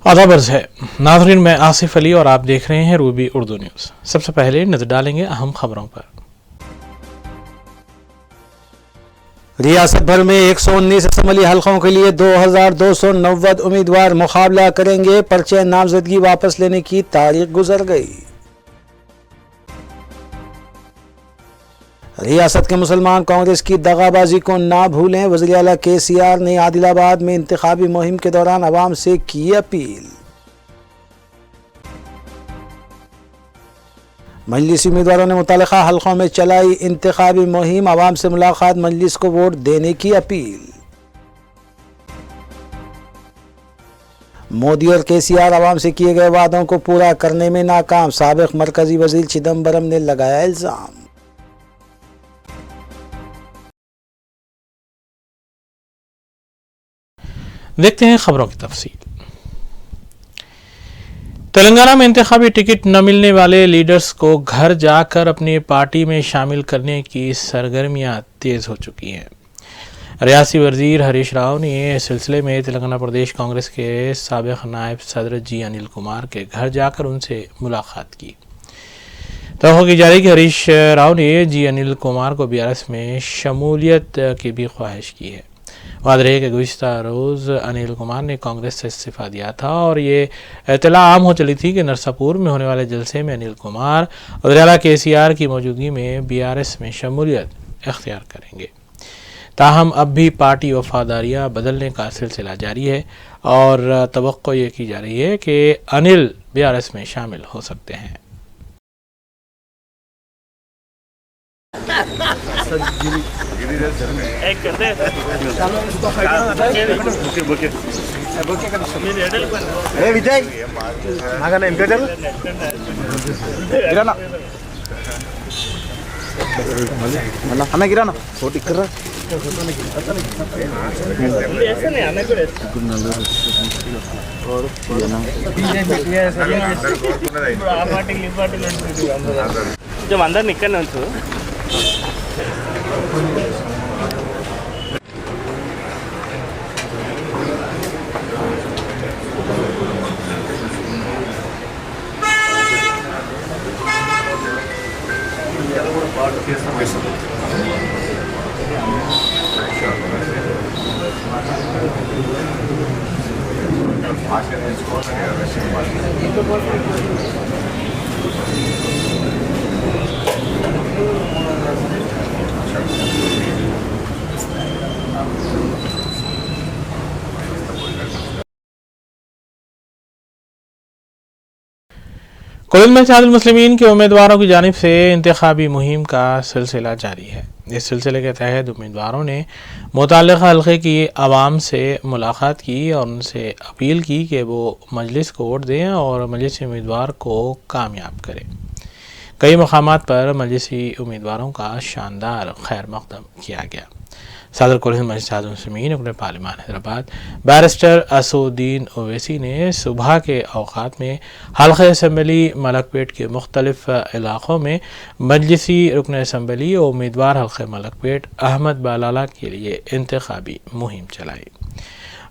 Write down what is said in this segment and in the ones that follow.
आदाब अर्ज़ है नाज़रीन, मैं आसिफ अली और आप देख रहे हैं रूबी उर्दू न्यूज़। सबसे पहले नजर डालेंगे अहम खबरों पर। रियासत भर में 119 असम्बली हलकों के लिए 2290 उम्मीदवार मुकाबला करेंगे। पर्चे नामजदगी वापस लेने की तारीख गुजर गई। रियासत के मुसलमान कांग्रेस की दगाबाजी को ना भूलें। वज़ीर आला KCR ने आदिलाबाद में इंतखाबी मुहिम के दौरान अवाम से की अपील। मजलिसी उम्मीदवारों ने मुतल्लिका हलकों में चलाई इंतखाबी मुहिम। अवाम से मुलाकात, मजलिस को वोट देने की अपील। मोदी और KCR अवाम से किए गए वादों को पूरा करने में नाकाम। साबिक मरकजी वजीर चिदम्बरम ने लगाया इल्जाम। देखते हैं खबरों की तफसील। तेलंगाना में इंतखाबी टिकट न मिलने वाले लीडर्स को घर जाकर अपनी पार्टी में शामिल करने की सरगर्मियां तेज हो चुकी हैं। रियासी वजीर हरीश राव ने इस सिलसिले में तेलंगाना प्रदेश कांग्रेस के साबिक नायब सदर जी अनिल कुमार के घर जाकर उनसे मुलाकात की। तवक्को की जा रही कि हरीश राव ने जी अनिल कुमार को BRS में शमूलियत की भी ख्वाहिश की है। वादे है कि गुज़िश्ता रोज़ अनिल कुमार ने कांग्रेस से इस्तीफ़ा दिया था और ये इत्तला आम हो चली थी कि नरसापुर में होने वाले जलसे में अनिल कुमार वज़ीर आला KCR की मौजूदगी में BRS में शमूलियत इख्तियार करेंगे। ताहम अब भी पार्टी वफादारियाँ बदलने का सिलसिला जारी है और तवक्को ये की जा रही है कि अनिल BRS में शामिल हो सकते हैं। కొంచెం అందరిని ఇక్కడనే ఉంచు. कुल्लू में इत्तेहादुल मुस्लिमीन के उम्मीदवारों की जानिब से इंतखाबी मुहिम का सिलसिला जारी है। इस सिलसिले के तहत उम्मीदवारों ने मुतल्लिका हल्के की आवाम से मुलाकात की और उनसे अपील की कि वो मजलिस को वोट दें और मजलिसी उम्मीदवार को कामयाब करें। कई मकामात पर मजलिसी उम्मीदवारों का शानदार खैर मकदम किया गया। सदर कुल हिंद मजलिस इत्तेहादुल मुस्लिमीन अपने पार्लिमान हैदराबाद बैरिस्टर असदुद्दीन ओवैसी ने सुबह के औकात में हल्क़े असम्बली मलकपेट के मुख्तलिफ इलाक़ों में मजलिसी रुकन असम्बली और उम्मीदवार हल्क़े मलकपेट अहमद बालाला के लिए इंतखाबी मुहिम चलाई।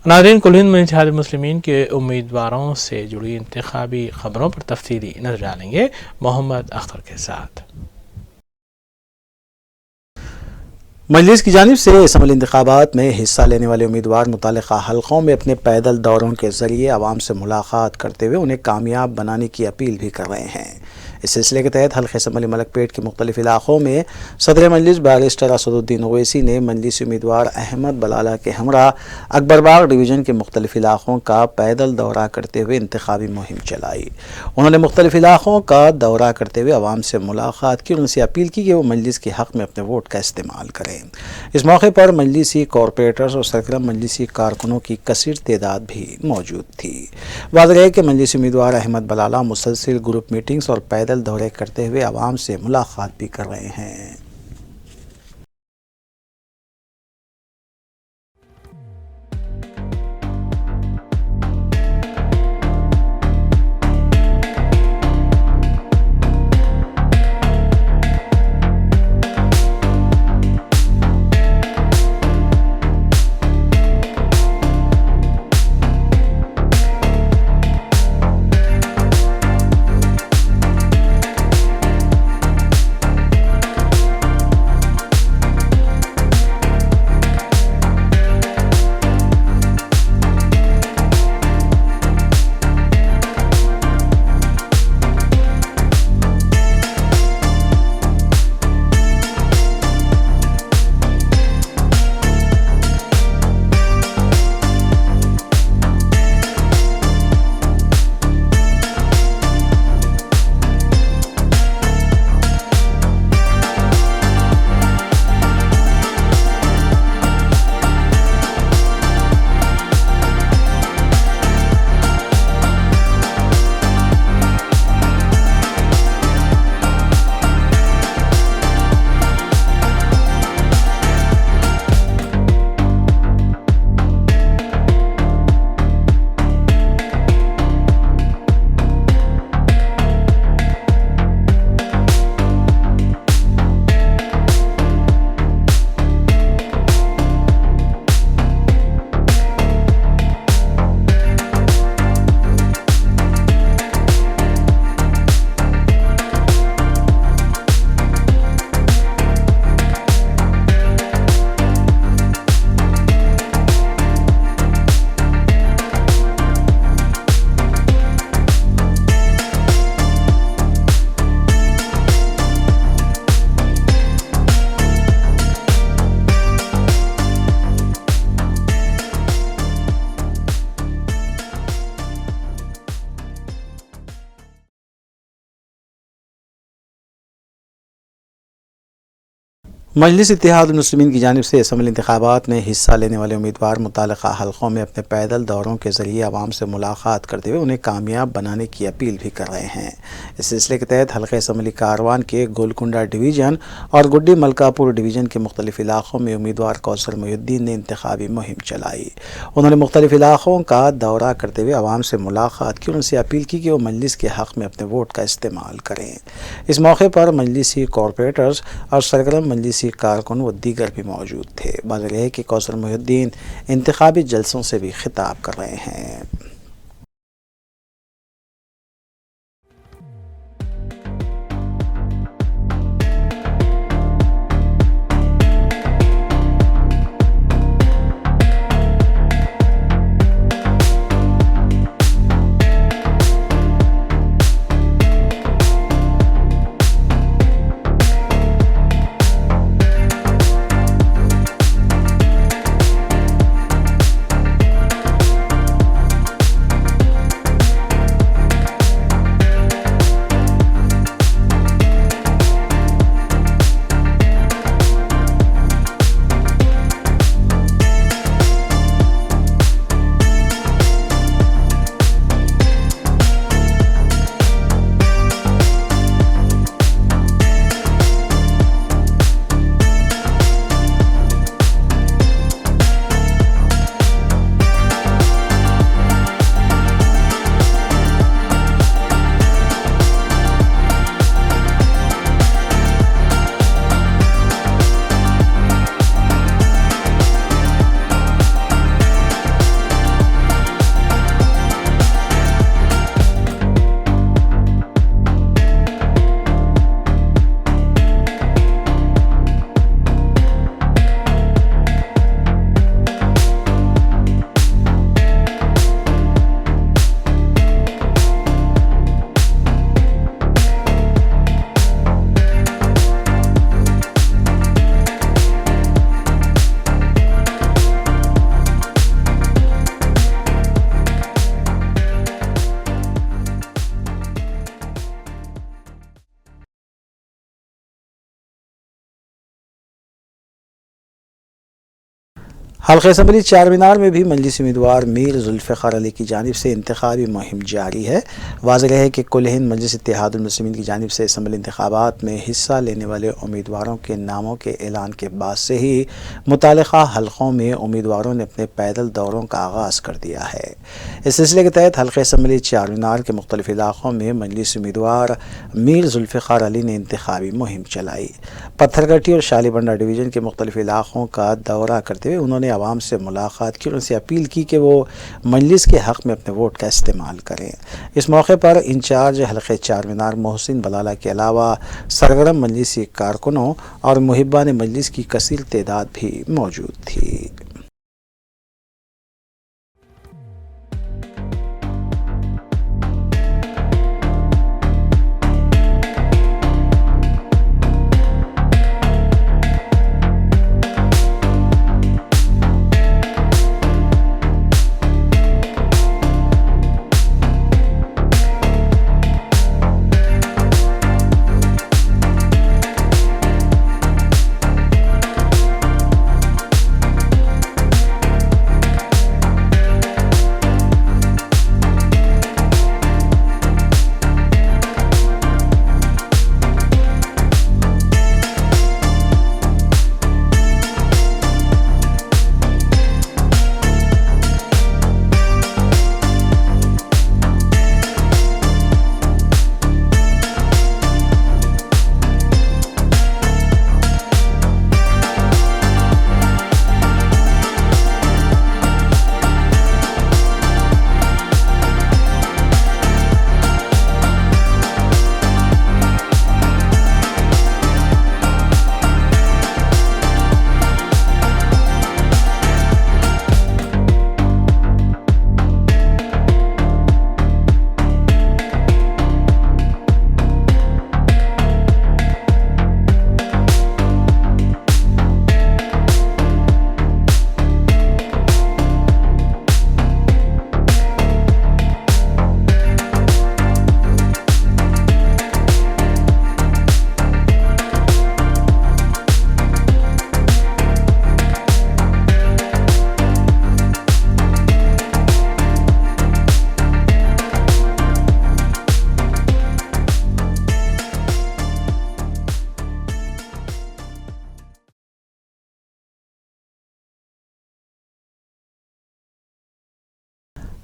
नाज़रीन, कुल हिंद मजलिस इत्तेहादुल मुस्लिमीन के उम्मीदवारों से जुड़ी इंतखाबी खबरों पर तफसीली नजर डालेंगे मोहम्मद अख्तर के साथ। मजलिस की जानिब से असम्बली इंतखाबात में हिस्सा लेने वाले उम्मीदवार मुतल्लिका हलकों में अपने पैदल दौरों के ज़रिए आवाम से मुलाकात करते हुए उन्हें कामयाब बनाने की अपील भी कर रहे हैं। इस सिलसिले के तहत हल्क़े असम्बली मलकपेट के मुख्तलिफ इलाक़ों में सदर मजलिस बैरिस्टर असदुद्दीन ओवैसी ने मजलिसी उम्मीदवार अहमद बलाला के हमरा अकबरबाग डिवीज़न के मुख्तलिफ इलाक़ों का पैदल दौरा करते हुए इंतखाबी मुहिम चलाई। उन्होंने मुख्तलिफ इलाक़ों का दौरा करते हुए आवाम से मुलाकात की और उनसे अपील की कि वो मजलिस के हक़ में अपने वोट का इस्तेमाल करें। इस मौके पर मजलिसी कॉरपोरेटर्स और सरगर्म मजलिसी कारकुनों की कसीर तादाद भी मौजूद थी। वाज़ेह है कि मजलिसी उम्मीदवार अहमद बलाला मुसलसिल ग्रुप मीटिंग्स और पैदल दौरे करते हुए आवाम से मुलाकात भी कर रहे हैं। मजलिस इत्तेहादुल मुस्लिमीन की जानिब से असम्बली इंतखाबात में हिस्सा लेने वाले उम्मीदवार मुताल्लिक़ा हलक़ों में अपने पैदल दौरों के ज़रिए आवाम से मुलाकात करते हुए उन्हें कामयाब बनाने की अपील भी कर रहे हैं। इस सिलसिले के तहत हल्के असम्बली कारवान के गोलकुंडा डिवीज़न और गुड्डी मलकापुर डिवीज़न के मुख्तलिफ इलाक़ों में उम्मीदवार कौसर मोहिउद्दीन ने इंतखाबी मुहिम चलाई। उन्होंने मुख्तलिफ इलाक़ों का दौरा करते हुए आवाम से मुलाकात की और उनसे अपील की कि वो मजलिस के हक़ में अपने वोट का इस्तेमाल करें। इस मौके पर मजलिसी कॉरपोरेटर्स और सरगर्म मजलिसी कारकुन व दीगर भी मौजूद थे। बात यह है कि कौसर मोहिउद्दीन इंतखाबी जलसों से भी खिताब कर रहे हैं। हल्के असम्बली चार मीनार में भी मजलिसी उम्मीदवार मीर जुल्फ़िकार अली की जानिब से इंतखाबी मुहिम जारी है। वाज़ेह है कि कुल हिंद मजलिस इत्तेहादुल मुस्लिमीन की जानिब से असम्बली इंतखाबात में हिस्सा लेने वाले उम्मीदवारों के नामों के ऐलान के बाद से ही मुताल्लिक़ा हलक़ों में उम्मीदवारों ने अपने पैदल दौरों का आगाज़ कर दिया है। इस सिलसिले के तहत हल्के असम्बली चार मीनार के मुख्तलिफ इलाक़ों में मजलिसी उम्मीदवार मीर जुल्फ़िकार अली ने इंतखाबी मुहिम चलाई। पत्थरगट्टी और शालीबंडा डिवीज़न के मुख्तलिफ इलाक़ों का दौरा करते हुए उन्होंने आवाम से मुलाकात की और उनसे अपील की कि वो मजलिस के हक़ में अपने वोट का इस्तेमाल करें। इस मौके पर इंचार्ज हल्के चार मीनार मोहसिन बलाला के अलावा सरगर्म मजलिसी कारकुनों और मुहिब्बान मजलिस की कसीर तादाद भी मौजूद थी।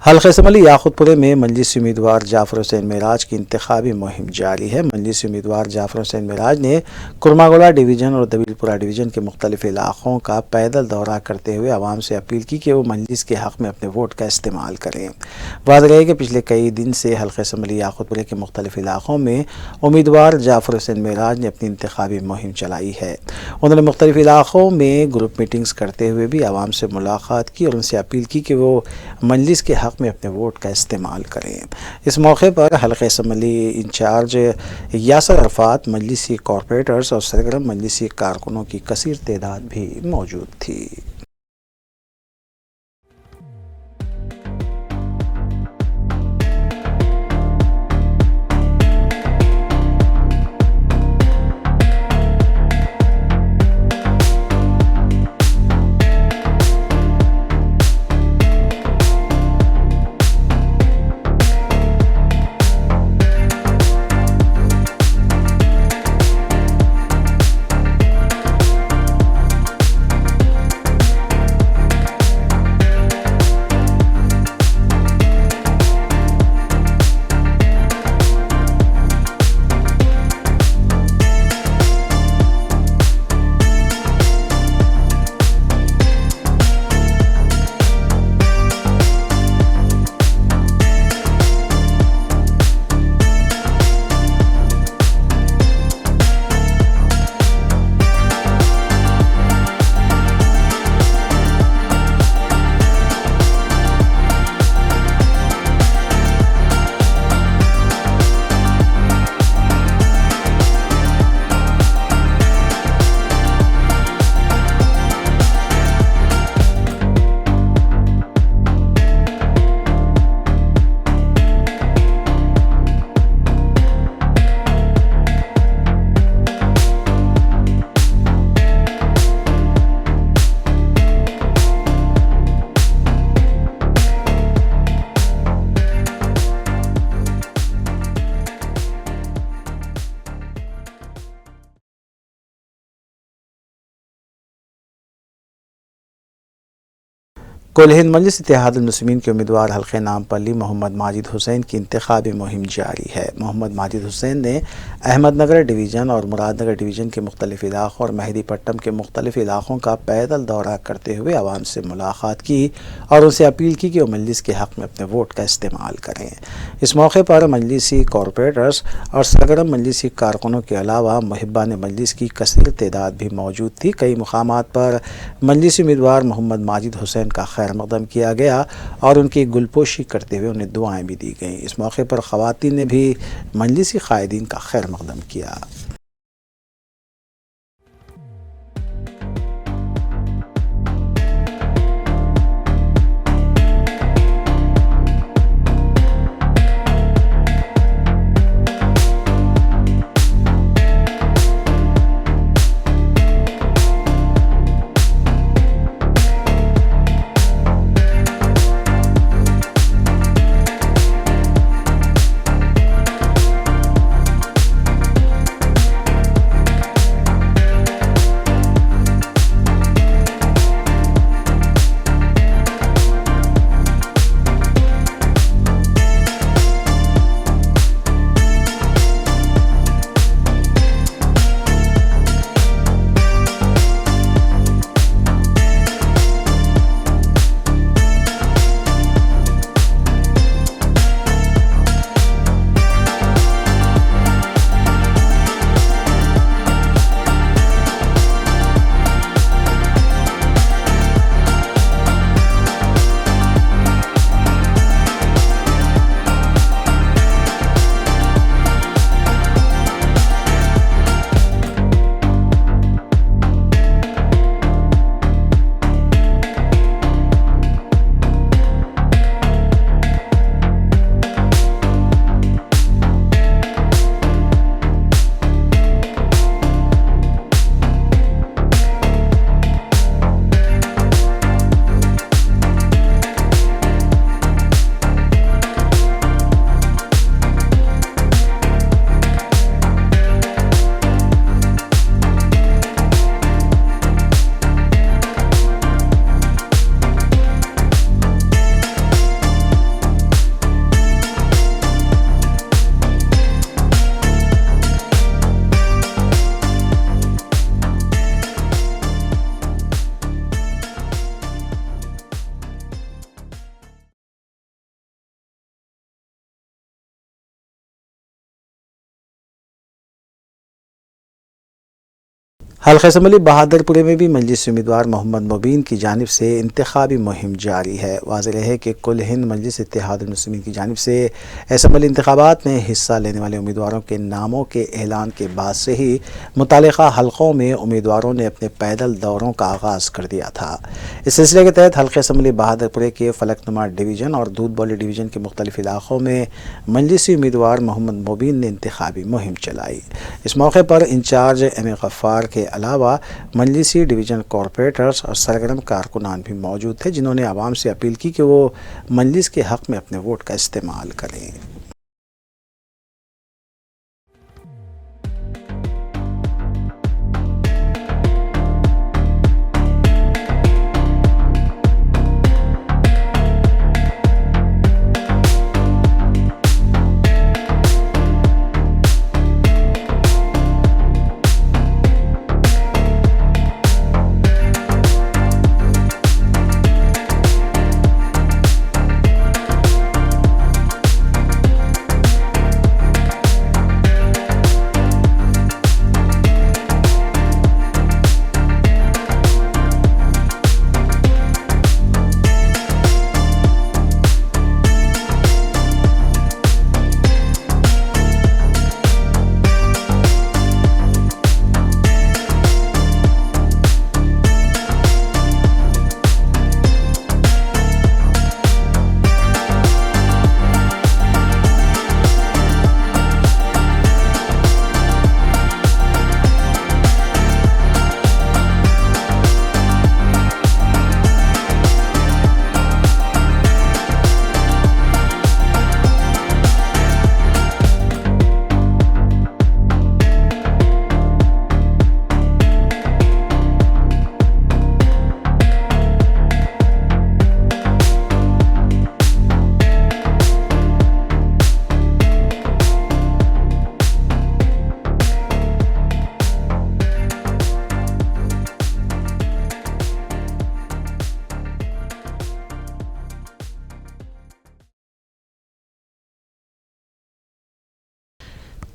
हल्के असम्बली याकुतपुरे में मजलिसी उम्मीदवार जाफर हुसैन मेराज की इंतखाबी मुहिम जारी है। मजलिसी उम्मीदवार जाफर हुसैन मेराज ने कुरमागोड़ा डिवीज़न और दबीलपुरा डिवीज़न के मुख्तलिफ इलाक़ों का पैदल दौरा करते हुए आवाम से अपील की कि वो मजलिस के हक़ में अपने वोट का इस्तेमाल करें। वाज़ेह है कि पिछले कई दिन से हल्के असम्बली याकुतपुरे के मुख्तलिफ इलाक़ों में उम्मीदवार जाफर हुसैन मेराज ने अपनी इंतखाबी मुहिम चलाई है। उन्होंने मुख्तलिफ इलाक़ों में ग्रुप मीटिंग्स करते हुए भी आवाम से मुलाकात की और उनसे अपील की कि वो मजलिस के हक़ में अपने वोट का इस्तेमाल करें। इस मौके पर हल्के असम्बली इंचार्ज यासर अरफात, मजलिसी कॉरपोरेटर्स और सरगर्म मजलिसी कारकुनों की कसीर तादाद भी मौजूद थी। कुल हिंद मजलिस इत्तेहादुल मुस्लिमीन के उम्मीदवार हल्के नामपल्ली मोहम्मद माजिद हुसैन की इंतखाबी मुहिम जारी है। मोहम्मद माजिद हुसैन ने अहमदनगर डिवीज़न और मुरादनगर डिवीज़न के मुख्तलिफ इलाक़ों और मेहदीपट्टम के मुख्तलिफ इलाक़ों का पैदल दौरा करते हुए आवाम से मुलाकात की और उनसे अपील की कि वो मजलिस के हक़ में अपने वोट का इस्तेमाल करें। इस मौके पर मजलिसी कॉरपोरेटर्स और सरगर्म मजलिसी कारकुनों के अलावा मुहिब्बान मजलिस की कसीर तादाद भी मौजूद थी। कई मुकामात पर मजलिसी उम्मीदवार मोहम्मद माजिद हुसैन का खैर मकदम किया गया और उनकी गुलपोशी करते हुए उन्हें दुआएं भी दी गईं। इस मौके पर ख़वातीन ने भी मजलिसी क़ायदीन का खैर मकदम किया। हल्का असम्बली बहादुरपुर में भी मजलिस उम्मीदवार मोहम्मद मुबीन की जानिब से इंतखाबी मुहिम जारी है। वाज़ेह है कि कुल हिंद मजलिस इत्तेहादुल मुस्लिमीन की जानिब से असम्बली इंतखाबात में हिस्सा लेने वाले उम्मीदवारों के नामों के ऐलान के बाद से ही मुतालिका हल्कों में उम्मीदवारों ने अपने पैदल दौरों का आगाज़ कर दिया था। इस सिलसिले के तहत हल्का असम्बली बहादुरपुर के फलकनुमा डिवीज़न और दूध बौली डिवीज़न के मुख्तलिफ इलाक़ों में मजलिसी उम्मीदवार मोहम्मद मुबीन ने इंतखाबी मुहिम चलाई। इस मौके पर इंचार्ज एम गफ्फार के अलावा मजलिसी डिवीज़न कॉरपोरेटर्स और सरगर्म कारकुनान भी मौजूद थे, जिन्होंने आवाम से अपील की कि वो मजलिस के हक़ में अपने वोट का इस्तेमाल करें।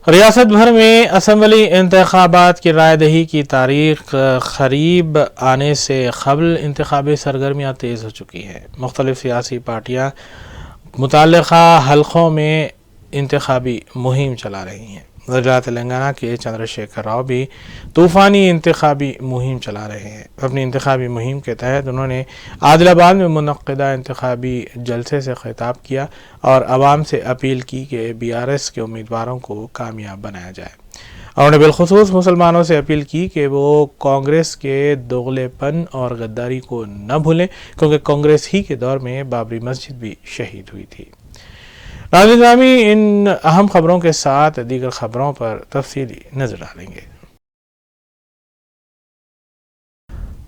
रियासत भर में असम्बली इंतखाबात की रायदही की तारीख करीब आने से क़ब्ल इंतखाबी सरगर्मियाँ तेज़ हो चुकी है। मुख्तलिफ़ सियासी पार्टियाँ मुताल्लिक़ा हल्क़ों में इंतखाबी मुहिम चला रही हैं। वज़ीर तेलंगाना के चंद्रशेखर राव भी तूफ़ानी इंतखाबी मुहिम चला रहे हैं। अपनी इंतखाबी मुहिम के तहत उन्होंने आदिलाबाद में मुनक़्क़दा इंतखाबी जलसे से ख़िताब किया और आवाम से अपील की कि BRS के उम्मीदवारों को कामयाब बनाया जाए। उन्होंने बिलख़ुसूस मुसलमानों से अपील की कि वो कांग्रेस के दोगलेपन और गद्दारी को न भूलें, क्योंकि कांग्रेस ही के दौर में बाबरी मस्जिद भी शहीद हुई थी। नाज़रीन, इन अहम खबरों के साथ दीगर खबरों पर तफसीली नजर डालेंगे।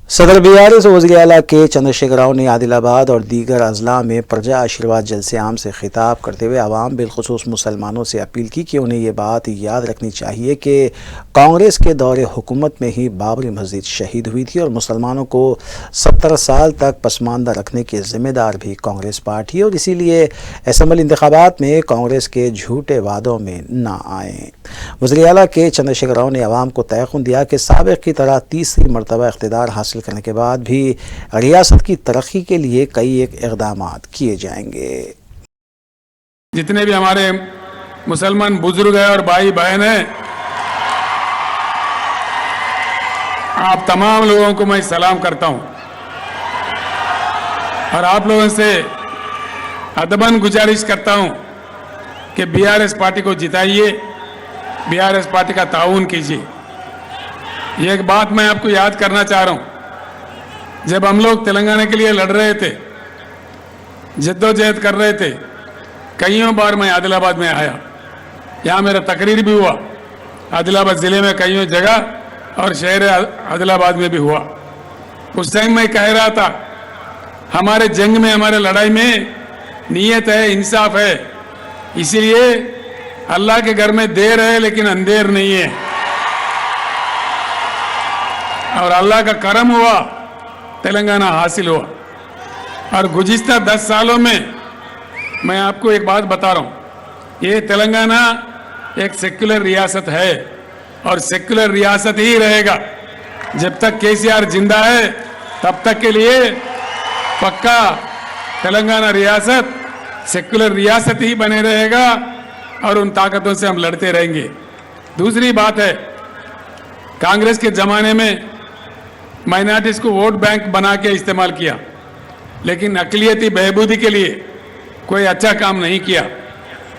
सदर BRS वज़ीर आला के चंद्रशेखर राव ने आदिलाबाद और दीगर अजला में प्रजा आशीर्वाद जलसे आम से खिताब करते हुए आवाम बिलखुसूस मुसलमानों से अपील की कि उन्हें ये बात याद रखनी चाहिए कि कांग्रेस के दौरे हुकूमत में ही बाबरी मस्जिद शहीद हुई थी और मुसलमानों को 70 साल तक पसमानदा रखने के ज़िम्मेदार भी कांग्रेस पार्टी है और इसीलिए असम्बली इंतखाबात में कांग्रेस के झूठे वादों में ना आएँ। वज़ीर आला के चंद्रशेखर राव ने आवाम को तयक़ुन दिया कि साबिक़ की तरह तीसरी मरतबा इक़्तिदार हासिल करने के बाद भी रियासत की तरक्की के लिए कई एक इक़दामात किए जाएंगे। जितने भी हमारे मुसलमान बुजुर्ग हैं और भाई बहन हैं, आप तमाम लोगों को मैं सलाम करता हूं और आप लोगों से अदबन गुजारिश करता हूं कि BRS पार्टी को जिताइए, BRS पार्टी का ताउन कीजिए। ये एक बात मैं आपको याद करना चाह रहा हूं, जब हम लोग तेलंगाना के लिए लड़ रहे थे, जद्दोजहद कर रहे थे, कईयों बार मैं आदिलाबाद में आया, यहाँ मेरा तकरीर भी हुआ, आदिलाबाद ज़िले में कईयों जगह और शहर आदिलाबाद में भी हुआ। उस टाइम मैं कह रहा था, हमारे जंग में, हमारे लड़ाई में नीयत है, इंसाफ है, इसीलिए अल्लाह के घर में देर है लेकिन अंधेर नहीं है। और अल्लाह का करम हुआ, तेलंगाना हासिल हुआ। और गुज़िश्ता 10 सालों में मैं आपको एक बात बता रहा हूं, ये तेलंगाना एक सेक्युलर रियासत है और सेक्युलर रियासत ही रहेगा। जब तक केसीआर जिंदा है तब तक के लिए पक्का तेलंगाना रियासत सेक्युलर रियासत ही बने रहेगा और उन ताकतों से हम लड़ते रहेंगे। दूसरी बात है, कांग्रेस के जमाने में माइनॉरिटीज को वोट बैंक बना के इस्तेमाल किया, लेकिन अकलियती बहबूदी के लिए कोई अच्छा काम नहीं किया।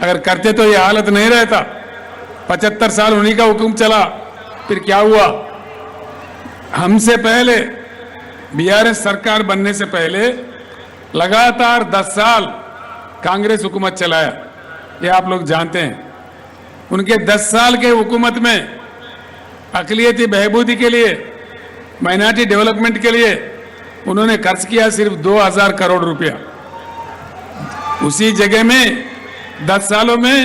अगर करते तो ये हालत नहीं रहता। 75 साल उन्हीं का हुक्म चला, फिर क्या हुआ? हमसे पहले बीआरएस सरकार बनने से पहले लगातार 10 साल कांग्रेस हुकूमत चलाया, ये आप लोग जानते हैं। उनके 10 साल के हुकूमत में अकलियती बहबूदी के लिए, माइनॉरिटी डेवलपमेंट के लिए उन्होंने खर्च किया सिर्फ 2000 करोड़ रुपया। उसी जगह में 10 सालों में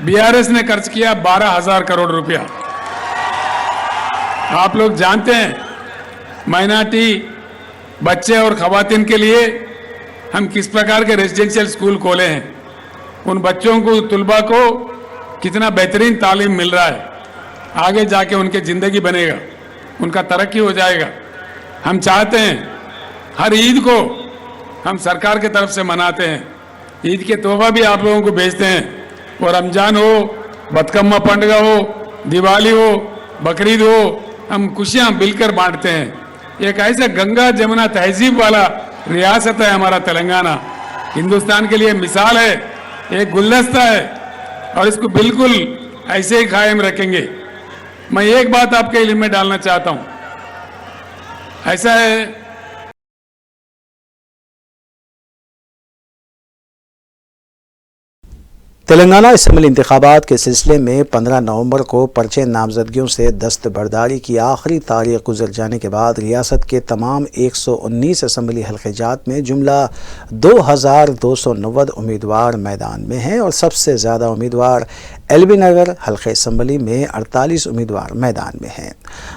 बीआरएस ने खर्च किया 12,000 करोड़ रुपया। आप लोग जानते हैं माइनॉरिटी बच्चे और खवातीन के लिए हम किस प्रकार के रेजिडेंशियल स्कूल खोले हैं। उन बच्चों को, तुलबा को कितना बेहतरीन तालीम मिल रहा है। आगे जाके उनकी जिंदगी बनेगा, उनका तरक्की हो जाएगा। हम चाहते हैं हर ईद को हम सरकार की तरफ से मनाते हैं। ईद के तोहफा भी आप लोगों को भेजते हैं। वो रमजान हो, बतकम्मा पंडगा हो, दिवाली हो, बकरीद हो, हम खुशियां मिलकर बांटते हैं। एक ऐसा गंगा जमुना तहजीब वाला रियासत है हमारा तेलंगाना। हिंदुस्तान के लिए मिसाल है, एक गुलदस्ता है और इसको बिल्कुल ऐसे ही कायम रखेंगे। मैं एक बात आपके इल्म में डालना चाहता हूं। ऐसा है, तेलंगाना असम्बली इंतखाबात के सिलसिले में 15 नवंबर को पर्चे नामजदगियों से दस्तबरदारी की आखिरी तारीख गुजर जाने के बाद रियासत के तमाम 119 असम्बली हल्क़ेजात में जुमला 2290 उम्मीदवार मैदान में हैं और सबसे ज़्यादा उम्मीदवार एलबी नगर हल्क़े असम्बली में 48 उम्मीदवार मैदान में हैं।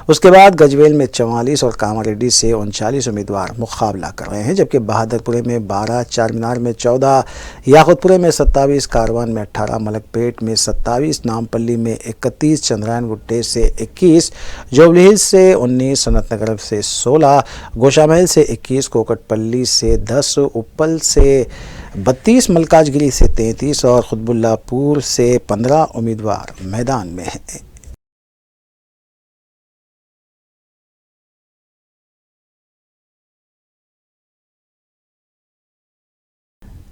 उसके बाद गजवेल में 44 और कामारेड्डी से 39 उम्मीदवार मुकाबला कर रहे हैं, जबकि बहादुरपुरे में 12, चारमीनार में 14, याकुतपुरे में 27, कारवान में 18, मलकपेट में 27, नामपल्ली में 31, चंद्रायन गुट्टे से 21, जोबली हिल्स से 19, सनतनगर से 16, गोशामहल से 21, कोकटपल्ली से 10, उप्पल से 32, मलकाजगिरी से 33 और खुतबुल्लापुर से 15 उम्मीदवार मैदान में हैं।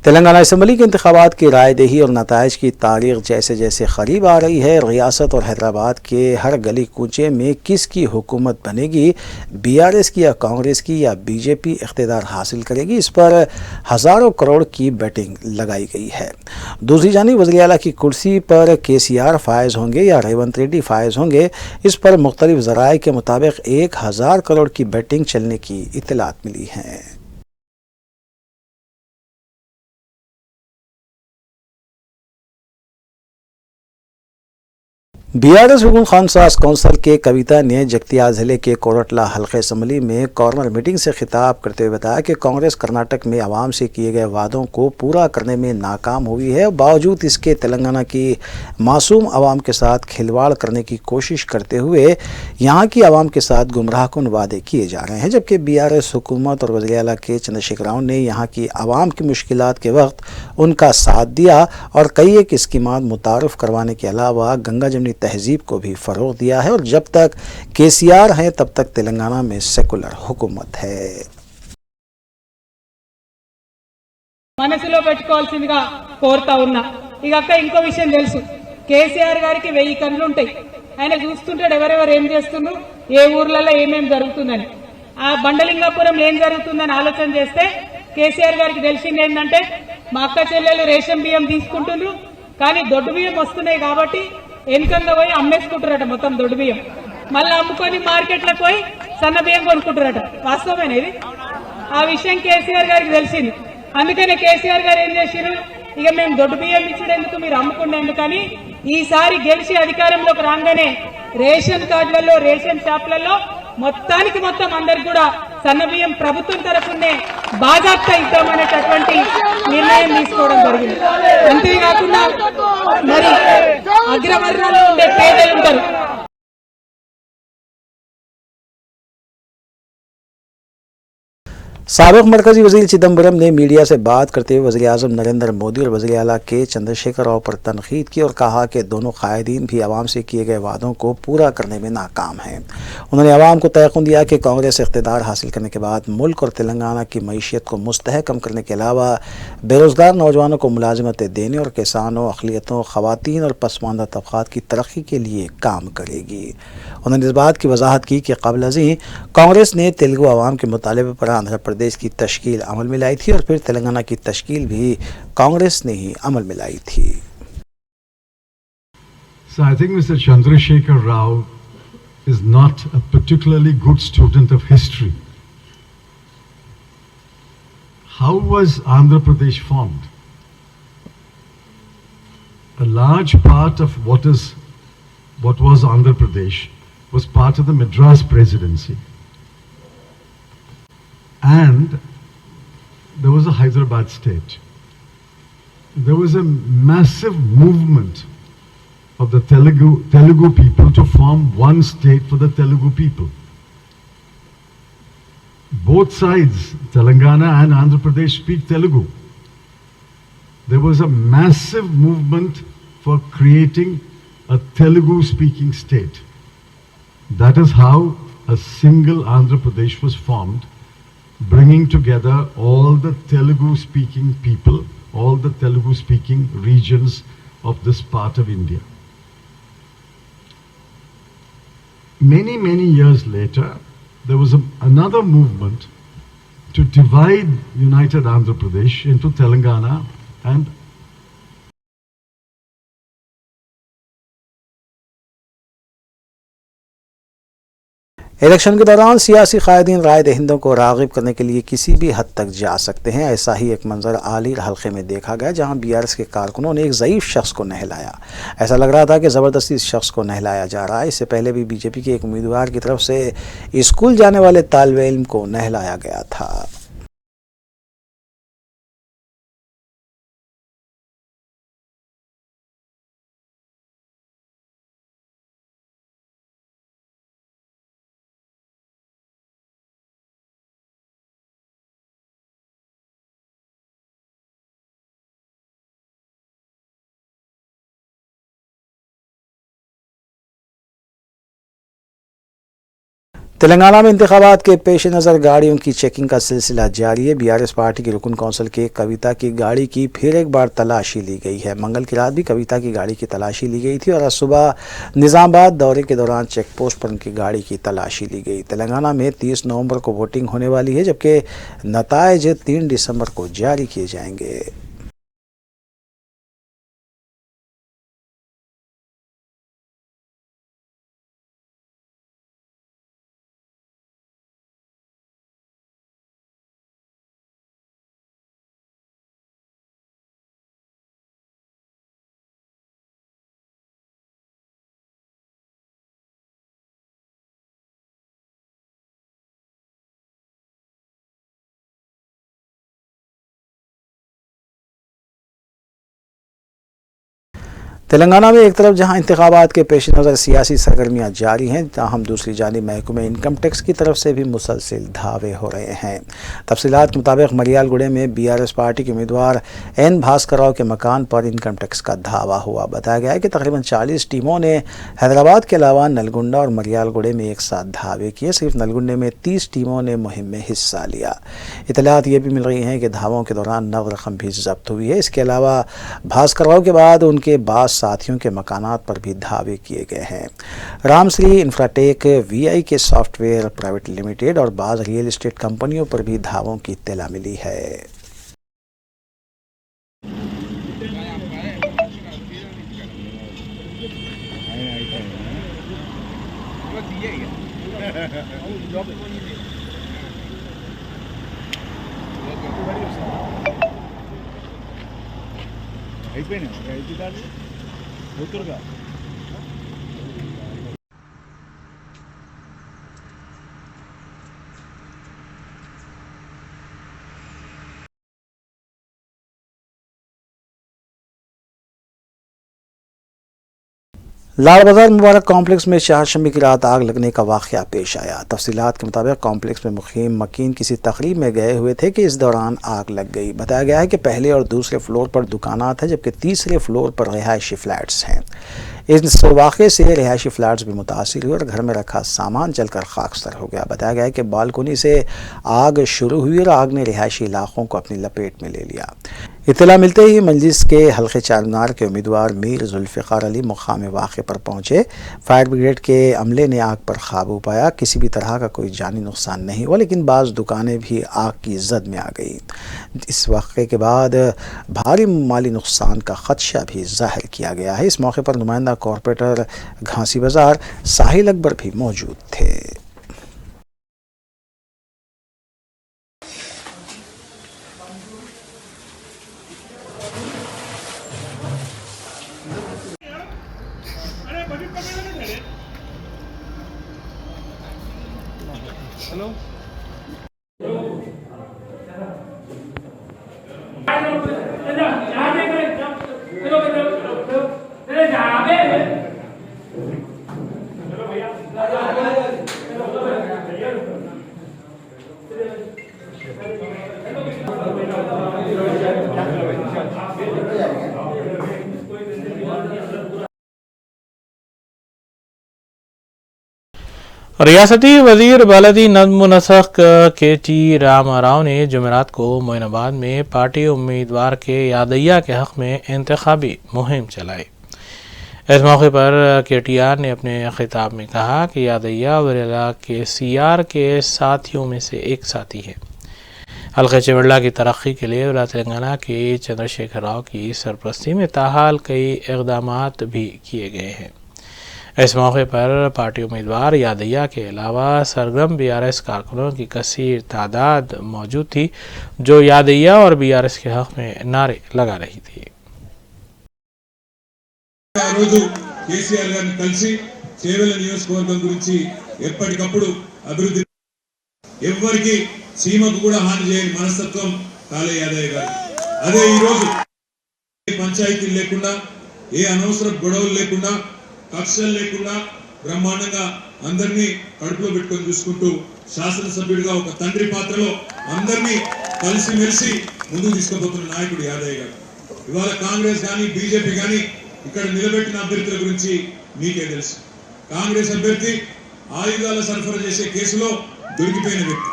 तेलंगाना असम्बली के इंतखाबात की रायदही और नताइज की तारीख जैसे जैसे करीब आ रही है, रियासत और हैदराबाद के हर गली कूचे में किसकी हुकूमत बनेगी, बीआरएस की या कांग्रेस की या बीजेपी इख्तिदार हासिल करेगी, इस पर हज़ारों करोड़ की बैटिंग लगाई गई है। दूसरी जानिब वज़ीर आला की कुर्सी पर केसीआर फायज़ होंगे या रेवंत रेड्डी फायज़ होंगे, इस पर मुख्तलिफ ज़राए के मुताबिक 1000 करोड़ की बैटिंग चलने की इत्तलात मिली हैं। बीआरएस हुकुम खानसाज कौंसिल के कविता ने जगतियाल ज़िले के कोरटला हल्के असम्बली में कॉर्नर मीटिंग से खिताब करते हुए बताया कि कांग्रेस कर्नाटक में आवाम से किए गए वादों को पूरा करने में नाकाम हुई है। बावजूद इसके तेलंगाना की मासूम आवाम के साथ खिलवाड़ करने की कोशिश करते हुए यहाँ की आवाम के साथ गुमराहकुन वादे किए जा रहे हैं, जबकि बीआरएस हुकूमत और वज़ीर आला के चंद्रशेखर राव ने यहाँ की आवाम की मुश्किलात के वक्त उनका साथ दिया और कई एक स्कीमात मुतारफ़ करवाने के अलावा गंगा जमनी तहजीब को भी फ़रोग़ दिया है। और जब तक केसीआर हैं तब तक तेलंगाना में सेकुलर हुकूमत है। మనసులో పెట్టుకోవాల్సిందిగా కోరుతా ఉన్నా। ఇక అక్క ఇంకో విషయం తెలుసు, కేసీఆర్ గారికి 1000 కళ్ళు ఉంటాయి। ఆయన చూస్తుంటాడు ఎవరెవరు ఏం చేస్తున్నారు, ఏ ఊర్లలో ఏమేం జరుగుతుందని। ఆ బండలింగాపురం ఏం జరుగుతుందని ఆలోచన చేస్తే కేసీఆర్ గారికి తెలిసింది ఏంటంటే మా అక్క చెల్లెలు రేషన్ బియ్యం తీసుకుంటున్నారు, కానీ దొడ్డు బియ్యం వస్తున్నాయి కాబట్టి వెనుకంగా పోయి అమ్మేసుకుంటారట మొత్తం దొడ్డు బియ్యం, మళ్ళీ అమ్ముకొని మార్కెట్లకు పోయి సన్న బియ్యం కొనుక్కుంటారట। వాస్తవమేనా ఇది? ఆ విషయం కేసీఆర్ గారికి తెలిసింది। అందుకనే కేసీఆర్ గారు ఏం చేశారు, ఇక మేము దొడ్డు బియ్యం ఇచ్చేందుకు మీరు అమ్ముకునేందుకని ఈసారి గెలిచి అధికారంలోకి రాగానే రేషన్ కార్డులలో, రేషన్ షాపులలో మొత్తానికి మొత్తం అందరికి కూడా సన్న బియ్యం ప్రభుత్వం తరఫునే బాధ్యత ఇద్దామనేటటువంటి నిర్ణయం తీసుకోవడం జరిగింది। అంతేకాకుండా మరి అగ్రవర్ణాల్లో ఉండే పేదలు ఉంటారు, साबिक मरकजी वजीर चिदम्बरम ने मीडिया से बात करते हुए वज़ीर-ए-आज़म नरेंद्र मोदी और वज़ीर आला के चंद्रशेखर राव पर तनकीद की और कहा कि दोनों कायदीन भी अवाम से किए गए वादों को पूरा करने में नाकाम हैं। उन्होंने अवाम को तयक़ुन दिया कि कांग्रेस इक़्तिदार हासिल करने के बाद मुल्क और तेलंगाना की मईशत को मुस्तहकम करने के अलावा बेरोज़गार नौजवानों को मुलाजमतें देने और किसानों, अक़लियतों, ख़वातीन और पसमानदा तबक़ात की तरक्की के लिए काम करेगी। उन्होंने इस बात की वजाहत की कि क़ब्ल अज़ीं कांग्रेस ने तेलुगु अवाम के मुतालबे पर आंध्र प्रदेश की तश्कील अमल में लाई थी और फिर तेलंगाना की तश्कील भी कांग्रेस ने ही अमल में लाई थी। So I think Mr. Chandrasekhar Rao is not a particularly good student of history. How was Andhra Pradesh formed? A large part of what was Andhra Pradesh was part of the Madras Presidency. And there was a Hyderabad state. There was a massive movement of the Telugu people to form one state for the Telugu people. Both sides, Telangana and Andhra Pradesh, speak Telugu. There was a massive movement for creating a Telugu speaking state. That is how a single Andhra Pradesh was formed, bringing together all the Telugu speaking people, all the Telugu speaking regions of this part of India. Many years later, there was another movement to divide United Andhra Pradesh into Telangana and election के दौरान सियासी कायदीन राय दहिंदों को राग़िब करने के लिए किसी भी हद तक जा सकते हैं। ऐसा ही एक मंजर आलिर हल्के में देखा गया जहां बीआरएस के कारकुनों ने एक ज़ईफ़ शख्स को नहलाया। ऐसा लग रहा था कि ज़बरदस्ती इस शख्स को नहलाया जा रहा है। इससे पहले भी बीजेपी के एक उम्मीदवार की तरफ से स्कूल जाने वाले तालिबे इल्म को नहलाया गया था। तेलंगाना में इंतखाबात के पेश नज़र गाड़ियों की चेकिंग का सिलसिला जारी है। बीआरएस पार्टी की रुकन कौंसिल के कविता की गाड़ी की फिर एक बार तलाशी ली गई है। मंगल की रात भी कविता की गाड़ी की तलाशी ली गई थी और आज सुबह निज़ामाबाद दौरे के दौरान चेक पोस्ट पर उनकी गाड़ी की तलाशी ली गई। तेलंगाना में 30 नवंबर को वोटिंग होने वाली है, जबकि नताइज 3 दिसंबर को जारी किए जाएंगे। तेलंगाना में एक तरफ जहां इंतखाबात के पेश नज़र सियासी सरगर्मियां जारी हैं, ताहम दूसरी जानिब महकमे इनकम टैक्स की तरफ से भी मुसलसिल धावे हो रहे हैं। तफसीलात के मुताबिक मरियालगुड़े में बीआरएस पार्टी के उम्मीदवार एन भास्कर राव के मकान पर इनकम टैक्स का धावा हुआ। बताया गया है कि तकरीबन 40 टीमों ने हैदराबाद के अलावा नलगुंडा और मरियालगुड़े में एक साथ धावे किए। सिर्फ नलगुंडे में 30 टीमों ने मुहिम में हिस्सा लिया। इतलात ये भी मिल रही हैं कि धावों के दौरान नगद रकम भी जब्त हुई है। इसके अलावा भास्कर राव के बाद उनके बाद साथियों के मकानात पर भी धावे किए गए हैं। रामश्री इंफ्राटेक, वीआई के सॉफ्टवेयर प्राइवेट लिमिटेड और बाज़ रियल एस्टेट कंपनियों पर भी धावों की इत्तला मिली है। लाल बाजार मुबारक कॉम्प्लेक्स में चारशंबे की रात आग लगने का वाक़या पेश आया। तफसीलात के मुताबिक कॉम्प्लेक्स में मुक़ीम मकीन किसी तकरीब में गए हुए थे कि इस दौरान आग लग गई। बताया गया है कि पहले और दूसरे फ्लोर पर दुकानात हैं जबकि तीसरे फ्लोर पर रिहायशी फ्लैट्स हैं। इस वाक़े से रिहायशी फ्लैट्स भी मुतासिर हुए और घर में रखा सामान जलकर खाकसर हो गया। बताया गया है कि बालकोनी से आग शुरू हुई और आग ने रिहायशी इलाकों को अपनी लपेट में ले लिया। इत्तला मिलते ही मजलिस के हल्के चारमीनार के उम्मीदवार मीर जुल्फ़िकार अली मुकाम वाक़े पर पहुँचे। फायर ब्रिगेड के अमले ने आग पर काबू पाया। किसी भी तरह का कोई जानी नुकसान नहीं हुआ, लेकिन बाज़ दुकानें भी आग की जद में आ गई। इस वाक़े के बाद भारी माली नुकसान का ख़दशा भी ज़ाहिर किया गया है। इस मौके पर नुमाइंदा कॉरपोरेटर घासी बाज़ार साहिल अकबर भी मौजूद थे। रियासती वजीर बलदी नज़्म व नस्ख KT रामा राव ने जुमेरात को मोइनाबाद में पार्टी उम्मीदवार के यादैया के हक़ में इंतखाबी मुहिम चलाई। इस मौके पर KTR ने अपने खिताब में कहा कि यादैया वरेला के CR के साथियों में से एक साथी है। हल्के चिवड़ला की तरक्की के लिए वला तेलंगाना के चंद्रशेखर राव की सरपरस्ती में ताहाल कई इक़दामात भी किए गए हैं। इस मौके पर पार्टी उम्मीदवार यादैया के अलावा सरगर्म BRS कारकुनों की कसीर तादाद मौजूद थी, जो यादैया और BRS के हक़ में नारे लगा रही थी। కేసీఆర్ గారిని కలిసి చేవెళ్ల నియోజకవర్గం గురించి ఎప్పటికప్పుడు అభివృద్ధి ఎవ్వరికి సీమకు కూడా హాని చేయని మనస్తత్వం కాళే యాదయ్య గారు. అదే ఈ రోజు పంచాయతీలు లేకుండా ఏ అనవసర గొడవలు లేకుండా కక్షలు లేకుండా బ్రహ్మాండంగా అందరినీ కడుపులో పెట్టుకొని చూసుకుంటూ శాసనసభ్యుడిగా ఒక తండ్రి పాత్రలో అందరినీ కలిసి మెలిసి ముందుకు తీసుకుపోతున్న నాయకుడు యాదయ్య గారు. ఇవాళ కాంగ్రెస్ కానీ బీజేపీ కానీ ఇక్కడ నిలబెట్టిన అభ్యర్థుల గురించి మీకే తెలుసు. కాంగ్రెస్ అభ్యర్థి ఆయుధాల సరఫరా చేసే కేసులో దొరికిపోయిన వ్యక్తి,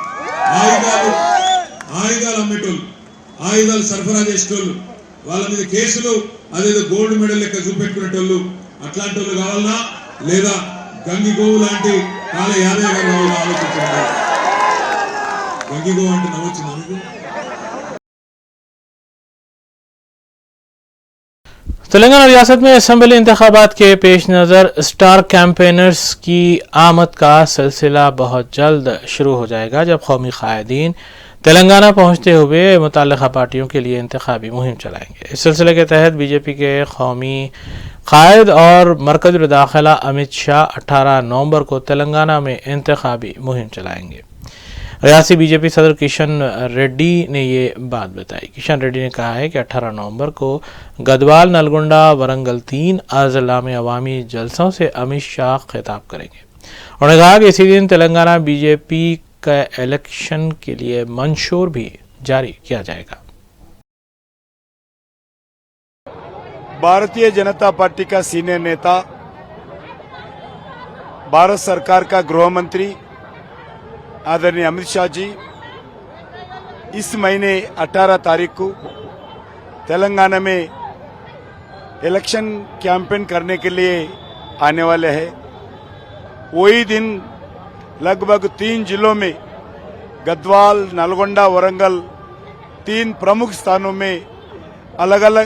ఆయుధాలు అమ్మేటోళ్ళు, ఆయుధాలు సరఫరా చేసేటోళ్ళు, వాళ్ళ మీద కేసులు అదేదో గోల్డ్ మెడల్ లెక్క చూపెట్టుకునేటోళ్ళు, అట్లాంటి వాళ్ళు కావాలన్నా లేదా గంగి గోవు లాంటి కాళే యాదయ్య గారు కావాలని ఆలోచించారు. గంగి గోవు అంటే నవ్వొచ్చింది అనుకో. तेलंगाना रियासत में असम्बली इंतखाबात के पेश नज़र स्टार कैंपेनर्स की आमद का सिलसिला बहुत जल्द शुरू हो जाएगा, जब कौमी कायदीन तेलंगाना पहुँचते हुए मुताल्लिक़ा पार्टियों के लिए इंतखाबी मुहिम चलाएंगे। इस सिलसिले के तहत बीजेपी के कौमी कायद और मरकज़ी दाखिला अमित शाह 18 नवंबर को तेलंगाना में इंतखाबी मुहिम चलाएंगे। रियासी बीजेपी सदर किशन रेड्डी ने ये बात बताई। किशन रेड्डी ने कहा है कि 18 नवंबर को गदवाल, नलगोंडा, वरंगल 3 अजला में अवामी जलसों से अमित शाह खिताब करेंगे। उन्होंने कहा कि इसी दिन तेलंगाना बीजेपी का इलेक्शन के लिए मंशूर भी जारी किया जाएगा। भारतीय जनता पार्टी का सीनियर नेता, भारत सरकार का गृह मंत्री आदरणीय अमित शाह जी इस महीने 18 तारीख को तेलंगाना में इलेक्शन कैंपेन करने के लिए आने वाले हैं। वही दिन लगभग 3 जिलों में गदवाल, नलगोंडा, वरंगल 3 प्रमुख स्थानों में अलग अलग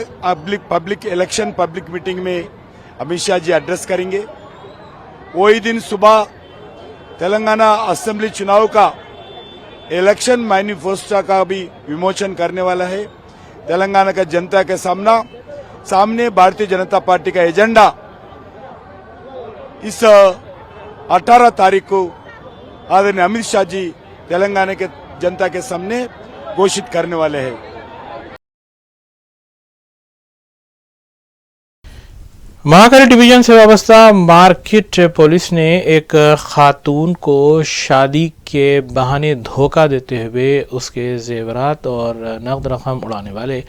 पब्लिक इलेक्शन पब्लिक मीटिंग में अमित शाह जी एड्रेस करेंगे। वही दिन सुबह तेलंगाना असेंबली चुनाव का इलेक्शन मैनिफेस्टो का भी विमोचन करने वाला है। तेलंगाना का जनता के सामने भारतीय जनता पार्टी का एजेंडा इस 18 तारीख को आदरणीय अमित शाह जी तेलंगाना के जनता के सामने घोषित करने वाले हैं। महाकाली डिवीजन से वाबस्ता मार्केट पुलिस ने एक खातून को शादी के बहाने धोखा देते हुए उसके जेवरात और नकद रकम उड़ाने वाले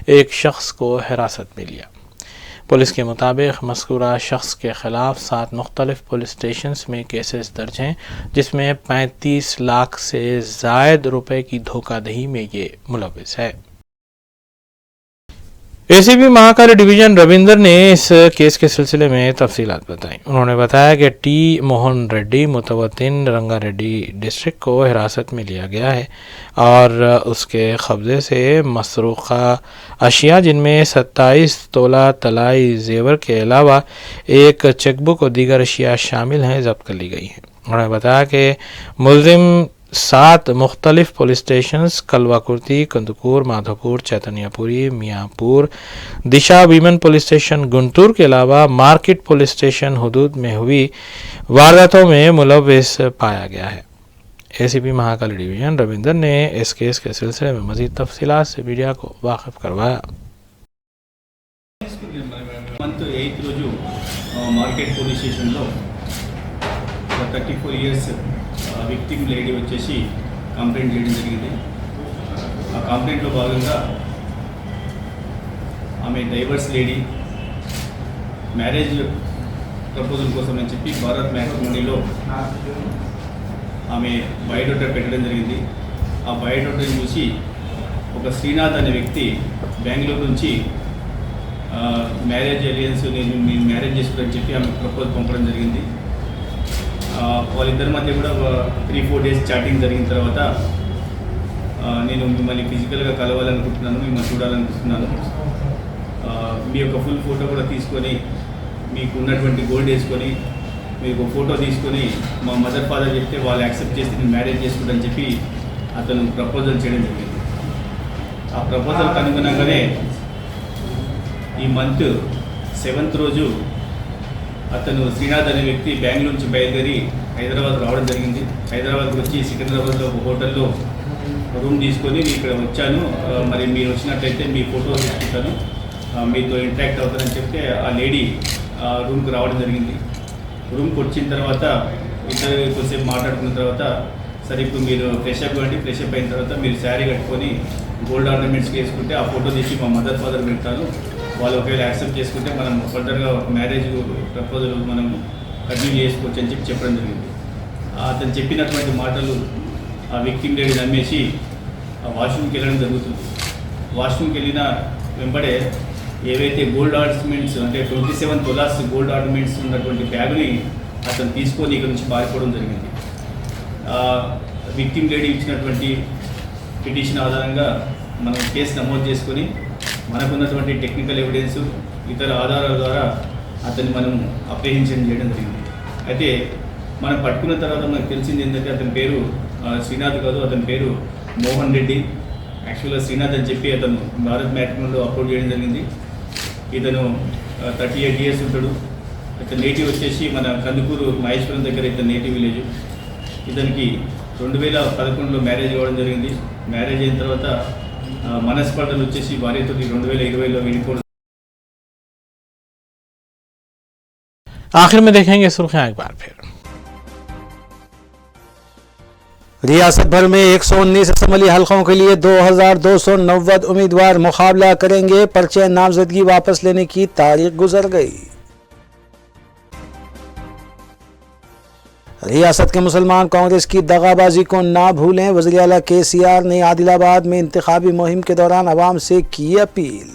एक शख्स को हिरासत में लिया। पुलिस के मुताबिक मज़कूरा शख्स के खिलाफ 7 मुख्तलिफ पुलिस स्टेशंस में केसेस दर्ज हैं, जिसमें 35 लाख से ज़ायद रुपए की धोखाधड़ी में ये मुलव्विस है। एसीपी महाकाली डिवीजन रविंदर ने इस केस के सिलसिले में तफसीलात बताई। उन्होंने बताया कि टी मोहन रेड्डी मुतवत्तिन रंगारेड्डी डिस्ट्रिक्ट को हिरासत में लिया गया है और उसके कब्जे से मसरूक़ा अशिया जिनमें 27 तोला तलाई जेवर के अलावा एक चेकबुक और दीगर अशिया शामिल हैं जब्त कर ली गई हैं। उन्होंने बताया कि मुलजिम 7 मुख्तलिफ पुलिस स्टेशंस कलवाकुर्ती, कंदुकूर, माधोपुर, चैतन्यपुरी, मियाँपुर, दिशा वीमन पुलिस स्टेशन गुंटूर के अलावा मार्केट पुलिस स्टेशन हुदूद में हुई वारदातों में मुलव्विस पाया गया है। एसीपी महाकाली डिवीजन रविंदर ने इस केस के सिलसिले में मज़ीद तफसीलात से मीडिया को वाकिफ करवाया। మంత్ 8 రోజు మార్కెట్ పోలీస్ స్టేషన్లో 34 ఇయర్స్ విక్టిమ్ లేడీ వచ్చేసి కంప్లైంట్ చేయడం జరిగింది. ఆ కంప్లైంట్లో భాగంగా ఆమె డైవర్స్ లేడీ మ్యారేజ్ ప్రపోజల్ కోసం అని చెప్పి భారత్ మ్యాట్రిమోనీలో ఆమె బయోడేటా పెట్టడం జరిగింది. ఆ బయోడేటాను చూసి ఒక శ్రీనాథ్ అనే వ్యక్తి బెంగళూరు నుంచి మ్యారేజ్ అలయన్స్ నేను మ్యారేజ్ చేసుకుని చెప్పి ఆమె ప్రపోజ్ పంపడం జరిగింది. వాళ్ళిద్దరి మధ్య కూడా 3-4 డేస్ చాటింగ్ జరిగిన తర్వాత నేను మిమ్మల్ని ఫిజికల్గా కలవాలనుకుంటున్నాను, మిమ్మల్ని చూడాలనుకుంటున్నాను, మీ యొక్క ఫుల్ ఫోటో కూడా తీసుకొని మీకు ఉన్నటువంటి గోల్డ్ వేసుకొని మీకు ఫోటో తీసుకొని మా మదర్ ఫాదర్ చెప్తే వాళ్ళు యాక్సెప్ట్ చేసి నేను మ్యారేజ్ చేసుకుంటానని చెప్పి అతను ప్రపోజల్ చేయడం జరిగింది. ఆ ప్రపోజల్కి అనుగుణంగానే ఈ మంత్ 7th రోజు అతను శ్రీనాథ్ అనే వ్యక్తి బెంగళూరు నుంచి బయలుదేరి హైదరాబాద్ రావడం జరిగింది. హైదరాబాద్కి వచ్చి సికింద్రాబాద్లో ఒక హోటల్లో రూమ్ తీసుకొని ఇక్కడ వచ్చాను, మరి మీరు వచ్చినట్లయితే మీ ఫోటో తీసుకుంటాను, మీతో ఇంటరాక్ట్ అవుతానని చెప్తే ఆ లేడీ రూమ్కి రావడం జరిగింది. రూమ్కి వచ్చిన తర్వాత ఇద్దరు కొద్దిసేపు మాట్లాడుకున్న తర్వాత సరే ఇప్పుడు మీరు ఫ్రెష్ అప్ కండి, ఫ్రెష్ అప్ అయిన తర్వాత మీరు శారీ కట్టుకొని గోల్డ్ ఆర్నమెంట్స్ వేసుకుంటే ఆ ఫోటో తీసి మా మదర్ ఫాదర్ పెడతాను, వాళ్ళు ఒకవేళ యాక్సెప్ట్ చేసుకుంటే మనం ఫర్దర్గా మ్యారేజ్ ప్రపోజల్ మనం కంటిన్యూ చేసుకోవచ్చు అని చెప్పి చెప్పడం జరిగింది. అతను చెప్పినటువంటి మాటలు ఆ విక్టిమ్ లేడీ నమ్మేసి వాష్రూమ్కి వెళ్ళడం జరుగుతుంది. వాష్రూమ్కి వెళ్ళిన వెంబడే ఏవైతే గోల్డ్ ఆర్నమెంట్స్ అంటే 27 తొలాస్ గోల్డ్ ఆర్నమెంట్స్ ఉన్నటువంటి బ్యాగ్ని అతను తీసుకొని ఇక్కడ నుంచి పారిపోవడం జరిగింది. విక్టిమ్ లేడీ ఇచ్చినటువంటి పిటిషన్ ఆధారంగా మనం కేసు నమోదు చేసుకొని మనకున్నటువంటి టెక్నికల్ ఎవిడెన్స్ ఇతర ఆధారాల ద్వారా అతన్ని మనం అప్రహెన్షన్ చేయడం జరిగింది. అయితే మనం పట్టుకున్న తర్వాత మనకు తెలిసింది ఏంటంటే అతని పేరు శ్రీనాథ్ కాదు, అతని పేరు మోహన్ రెడ్డి. యాక్చువల్గా శ్రీనాథ్ అని చెప్పి అతను భారత్ మ్యాట్రిమోనీలో అప్లోడ్ చేయడం జరిగింది. ఇతను 38 ఇయర్స్ ఉంటాడు. ఇతను నేటివ్ వచ్చేసి మన కందుకూరు మహేశ్వరం దగ్గర ఇతను నేటివ్ విలేజ్. ఇతనికి 2011లో మ్యారేజ్ అవ్వడం జరిగింది. మ్యారేజ్ అయిన తర్వాత మనస్పర్ధలు వచ్చేసి భార్యతో 2020లో విడిపోవడం. आखिर में देखेंगे सुर्खियां एक बार फिर। रियासत भर में 119 असम्बली हलकों के लिए 2290 उम्मीदवार मुकाबला करेंगे। पर्चे नामजदगी वापस लेने की तारीख गुजर गई। रियासत के मुसलमान कांग्रेस की दगाबाजी को ना भूलें। वज़ीर आला KCR ने आदिलाबाद में इंतखाबी मुहिम के दौरान आवाम से की अपील।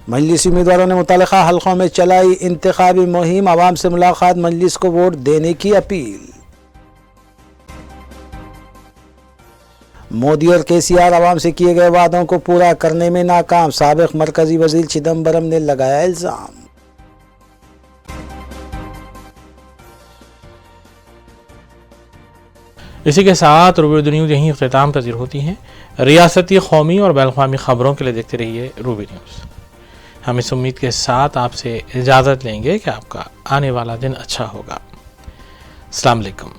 मजलिसी उम्मीदवारों ने मुतल्लिका हलकों में चलाई इंतखाबी मुहिम। आवाम से मुलाकात, मजलिस को वोट देने की अपील। मोदी और KCR आवाम से किए गए वादों को पूरा करने में नाकाम। साबिक मरकजी वजीर चिदम्बरम ने लगाया इल्जाम। इसी के साथ रूबी न्यूज़ यहीं इख्तिताम पजीर होती हैं। रियासती, कौमी और बैनुल-अक़वामी खबरों के लिए देखते रहिए रूबी न्यूज़। हम इस उम्मीद के साथ आपसे इजाज़त लेंगे कि आपका आने वाला दिन अच्छा होगा। अस्सलाम वालेकुम।